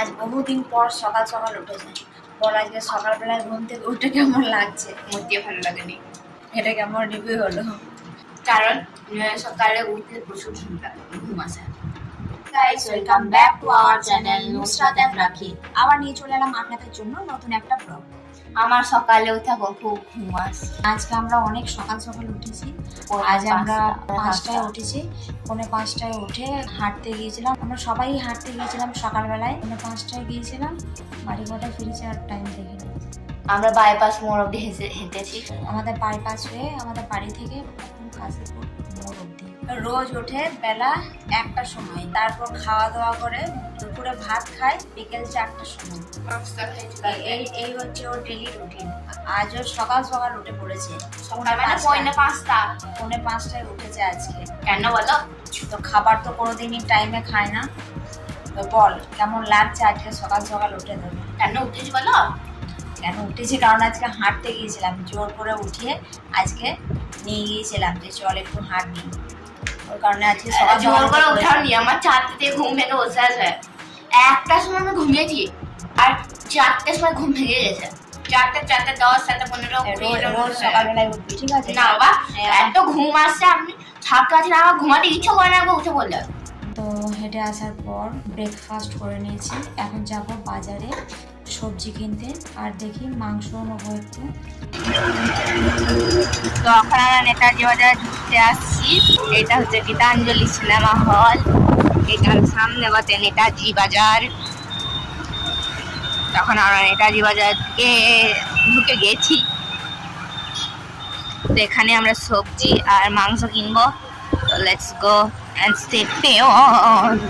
আজ বহুদিন পর সকাল সকাল উঠেছে। বল আজকে সকালবেলায় ঘুম থেকে উঠে কেমন লাগছে? মোটেও ভালো লাগেনি। এটা কেমন রিভিউ হলো? কারণ সকালে উঠতে প্রচুর ঘুম আসে। Guys, welcome back to our channel Nusrat and Rakhi. আবার নিয়ে চলে এলাম আপনাদের জন্য নতুন একটা ব্লগ। আমার সকালে উঠে খুব ঘুম আসে। আজকে আমরা অনেক সকাল সকাল উঠেছি। আজ আমরা 5টায় উঠেছি। 4:45টায় উঠে হাঁটতে গিয়েছিলাম। আমরা সবাই হাঁটতে গিয়েছিলাম সকালবেলায়। 5টায় গিয়েছিলাম, বাড়ি কটায় ফিরেছি আর টাইম দেখিনি। আমরা বাইপাস মোড় অব্দি হেঁটেছি। আমাদের বাইপাস হয়ে আমাদের বাড়ি থেকে কাশীপুর মোড় অব্দি। রোজ ওঠে বেলা 1টার সময়, তারপর খাওয়া দাওয়া করে দুপুরে ভাত খায় বিকেল 4টার সময়। এই হচ্ছে ওর ডেলি রুটিন। আজও সকাল সকাল উঠে পড়েছে। সকালবেলা 4:45টায় উঠেছে আজকে। কেন বলো? তো খাবার তো কোনোদিনই টাইমে খায় না। তো বল কেমন লাগছে আজকে সকাল সকাল উঠে দেবে? কেন উঠেছি বলো? কেন উঠেছি কারণ আজকে হাঁটতে গিয়েছিলাম, জোর করে উঠিয়ে আজকে নিয়ে গিয়েছিলাম যে চল একটু হাঁটবি। ওর কারণে আজকে সকাল জোর করে উঠাওনি, আমার 4টে থেকে ঘুম ভেঙে বসে আছে। 1টার সময় আমি ঘুমিয়েছি আর 4টের সময় ঘুম ভেঙে গেছে। 4টে 10 7 15 রোজ সকালবেলায় উঠবি, ঠিক আছে? না বাবা, এত ঘুম আসছে আপনি থাকতে আছেন, আমার ঘুমাতে ইচ্ছে করে না, উঠে বললে। তো হেঁটে আসার পর ব্রেকফাস্ট করে নিয়েছি। এখন যাব বাজারে সবজি কিনতে, আর দেখি মাংস নেবো একটু। তো এখন আমরা নেতাজি বাজারে ঘুরতে আসছি। এটা হচ্ছে গীতাঞ্জলি সিনেমা হল, এটার সামনে বসে নেতাজি বাজার। তখন আমরা নেতাজি বাজারকে ঢুকে গেছি। তো এখানে আমরা সবজি আর মাংস কিনবো। তো let's go and stay tuned.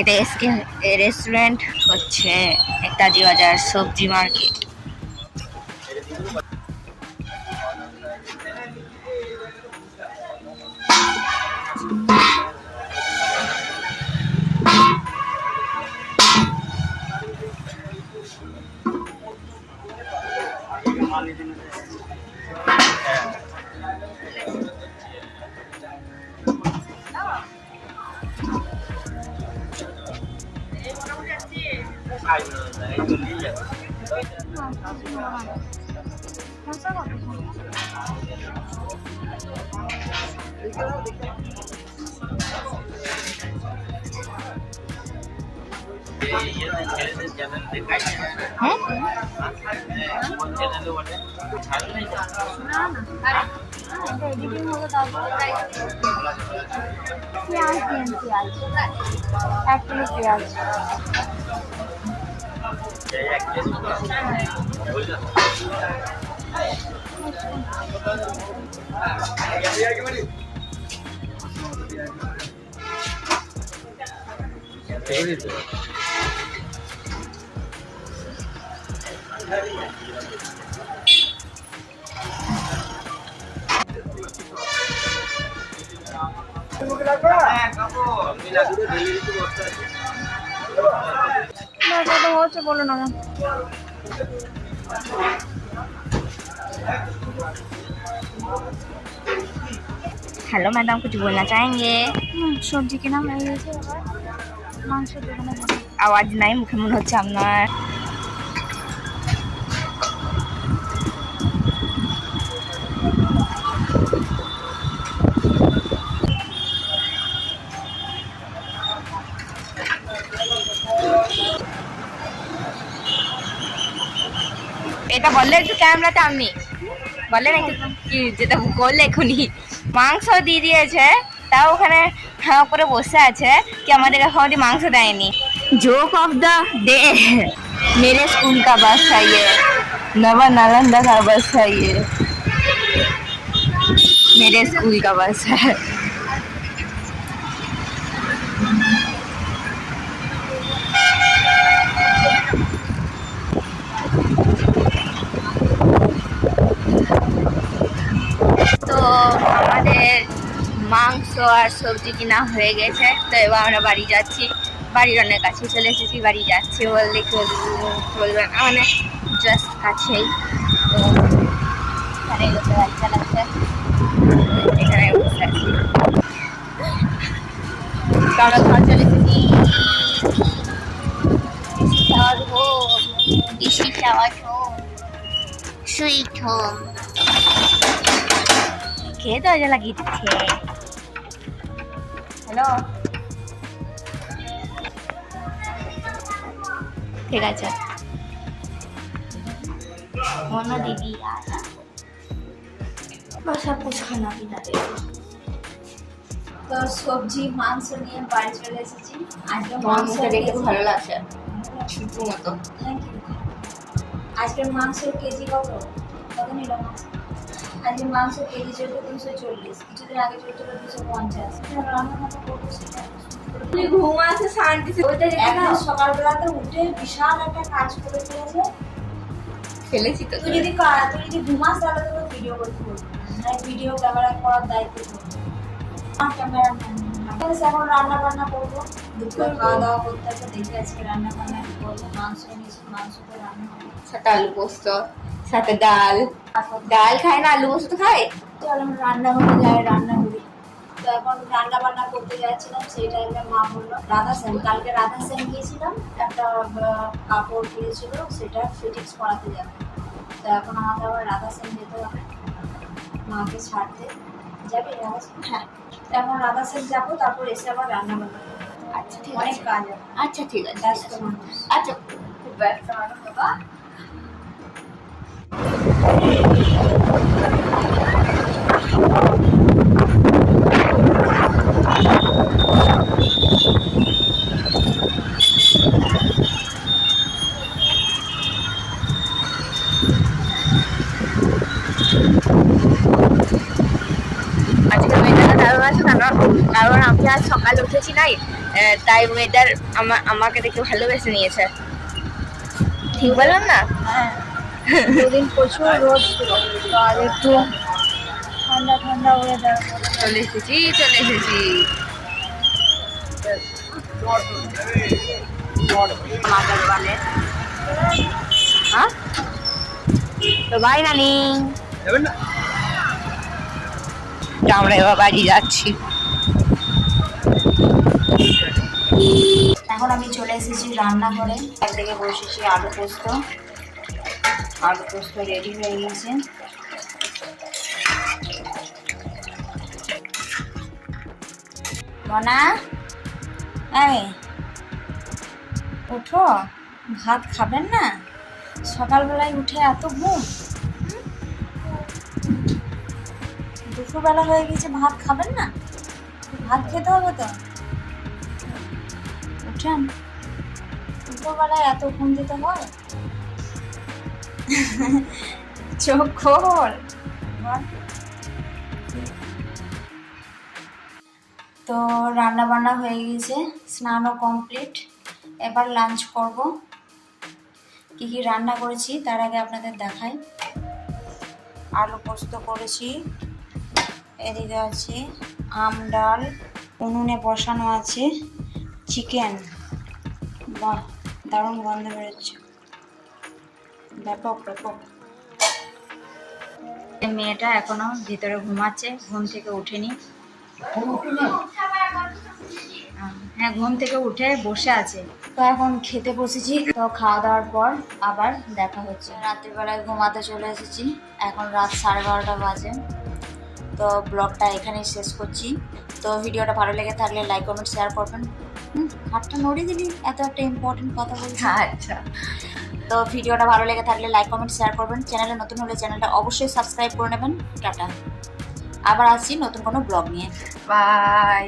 এটা এসকে রেস্টুরেন্ট হচ্ছে নেতাজি বাজার সবজি মার্কেট। পেঁয়াজ দিন, পেঁয়াজ 1 কিলো পেঁয়াজ। কত হচ্ছে বলুন আমার। हेलो मैडम, कुछ बोलना चाहेंगे? সবজি কেনা হয়ে গেছে, এবার মাংসের দোকানে যাবো। আওয়াজ নাই, মুখে মনে হচ্ছে আপনার। এটা বললে একটু ক্যামেরাতে আপনি বললেন একটু কি যেটা করলে এখনই। মাংস দিয়ে দিয়েছে, তাও ওখানে হাঁ করে বসে আছে কি আমাদের এখন মাংস দেয়নি। जोक ऑफ द डे, मेरे स्कूल का बस है ये, नवा नालंदा का बस है ये, मेरे स्कूल का बस है। তো আমাদের মাংস আর সবজি কিনা হয়ে গেছে। তো এবার আমরা বাড়ি যাচ্ছি। বাড়ির অনেক কাছে চলে এসেছি, বাড়ি যাচ্ছি বললে বলবে না, মানে জাস্ট কাছেই। তো এখানে বসে বাচ্চা লাগছে, এখানে বসে আছি। তো আমরা ঘর চলে এসেছি। Sweet home. খেয়ে দরজা লাগিয়ে দিচ্ছে। হ্যালো, ঠিক আছে। मोना दीदी आया बस सब कुछ खाना पीना देगा। তো সবজি মাংস নিয়ে বাড়ি চলে এসেছি। আজকে মাংস দেখতে খুব ভালো লাগছে, শুধু মতো। Thank you. আজকের মাংসের কেজি কত নিল মাংস? আজকে মাংস কেজি চলছে 240, কিছুদিন আগে চলছিল 250। রান্না খাতে করবো সেটা তুমি ঘুম আছে শান্তিতে, ওইটা একদম সকালবেলাতে উঠে বিশাল একটা কাজ করে ফেলেছে। ফেলেছি তো। তুই যদি ঘুমাস তাহলে তোকে ভিডিও করতে বলবো, ভিডিও ক্যামেরা করার দায়িত্ব করবো। ক্যামেরা এখন রান্না বান্না করবো, দুপুরে খাওয়া দাওয়া করতে হবে। দেখি আজকে রান্না বান্না করবো। মাংস এনেছি, মাংসতে রান্না হবে, সাথে আলু পোস্ত, সাথে ডাল। ডাল খায় না, আলু পোস্ত খায়। চল আমরা রান্না করে যাই, রান্না করি। তো এখন রান্না বান্না করতে যাচ্ছিলাম, সেই টাইমে মা বললো রাধা সেন, কালকে রাধা সেন গিয়েছিলাম, একটা কাপড় কিনেছিল, সেটা ফিটিংস করাতে যাবে। তো এখন আমাকে আবার রাধা সেন যেতে হবে, মাকে ছাড়তে যাবে রাধা সেন। হ্যাঁ, তো এখন রাধা সেন যাবো, তারপর এসে আবার রান্না বান্না করবো। আচ্ছা ঠিক অনেক আছে, কাজ আছে। আচ্ছা ঠিক আছে, ব্যস্ত মানুষ। আচ্ছা খুব ব্যস্ত মানুষ বাবা। আজকে ওয়েদারটা দারুণ আছে কারণ আমি আজ সকালে উঠেছি নাই, তাই ওয়েদার আমাকে দেখে ভালোবেসে নিয়েছে। ঠিক বললাম না? হ্যাঁ, দুদিন প্রচুর রোদ ছিল, তো আজ একটু ঠান্ডা ঠান্ডা ওয়েদার। চলে এসেছি। আমাদের দোকানে হ্যাঁ তো ভাই নানি আমরা এবার বাড়ি যাচ্ছি। এখন আমি চলে এসেছি রান্নাঘরে, একদিকে বসেছি আলু পোস্ত রেডি হয়ে গেছে। মনা, এই ওঠো, ভাত খাবেন না? সকালবেলায় উঠে এত ঘুম, দুপুরবেলা হয়ে গেছে, ভাত খাবেন না? ভাত খেতে হবে তো, উঠেন। দুপুরবেলায় এত ঘুম দিতে হয়? চোখ খোল। তো রান্না বান্না হয়ে গেছে, স্নানও কমপ্লিট, এবার লাঞ্চ করব। কি কি রান্না করেছি তার আগে আপনাদের দেখাই। আলু পোস্ত করেছি, এদিকে আছে আম ডাল, উনুনে বসানো আছে চিকেন। বাহ, দারুণ গন্ধ বেরোচ্ছে, ব্যাপক। এই মেয়েটা এখনো ভিতরে ঘুমাচ্ছে, ঘুম থেকে উঠেনি। হ্যাঁ, ঘুম থেকে উঠে বসে আছে। তো এখন খেতে বসেছি, তো খাওয়া দাওয়ার পর আবার দেখা হচ্ছে। রাত্রিবেলায় ঘুমাতে চলে এসেছি, এখন রাত 12:30 বাজে। তো ব্লগটা এখানেই শেষ করছি। তো ভিডিওটা ভালো লেগে থাকলে লাইক কমেন্ট শেয়ার করবেন। হাতটা নড়িয়ে দিলি, এত একটা ইম্পর্টেন্ট কথা বলছি। আচ্ছা, তো ভিডিওটা ভালো লেগে থাকলে লাইক কমেন্ট শেয়ার করবেন। চ্যানেলে নতুন হলে চ্যানেলটা অবশ্যই সাবস্ক্রাইব করে নেবেন। টাটা, আবার আসছি নতুন কোনো ব্লগ নিয়ে। বাই।